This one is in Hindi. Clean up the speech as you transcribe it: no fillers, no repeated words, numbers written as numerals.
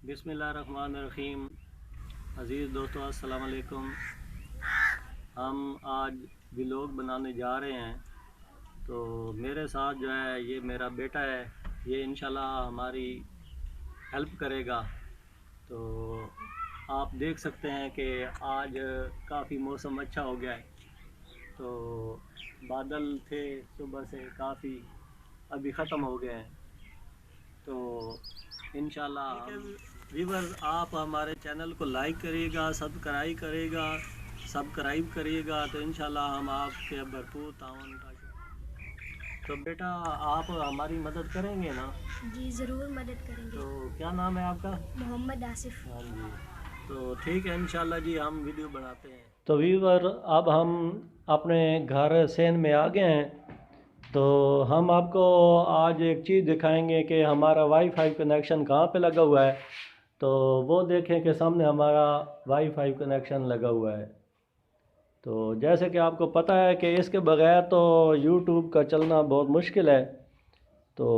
बिस्मिल्लाहिर्रहमानिर्रहीम। अज़ीज़ दोस्तों, अस्सलाम वालेकुम। हम आज व्लॉग बनाने जा रहे हैं। तो मेरे साथ जो है ये मेरा बेटा है, ये इंशाल्लाह हमारी हेल्प करेगा। तो आप देख सकते हैं कि आज काफ़ी मौसम अच्छा हो गया है। तो बादल थे सुबह से काफ़ी, अभी ख़त्म हो गए हैं। तो इंशाल्लाह व्यूअर्स, आप हमारे चैनल को लाइक करिएगा, सब्सक्राइब करिएगा। तो इंशाल्लाह हम आपके भरपूर ताउन का। तो बेटा, आप हमारी मदद करेंगे ना? जी ज़रूर मदद करेंगे। तो क्या नाम है आपका? मोहम्मद आसिफ। हाँ जी। तो ठीक है, इंशाल्लाह जी हम वीडियो बनाते हैं। तो व्यूअर, अब हम अपने घर सेंध में आ गए हैं। तो हम आपको आज एक चीज़ दिखाएंगे कि हमारा वाईफाई कनेक्शन कहाँ पे लगा हुआ है। तो वो देखें कि सामने हमारा वाईफाई कनेक्शन लगा हुआ है। तो जैसे कि आपको पता है कि इसके बगैर तो यूट्यूब का चलना बहुत मुश्किल है। तो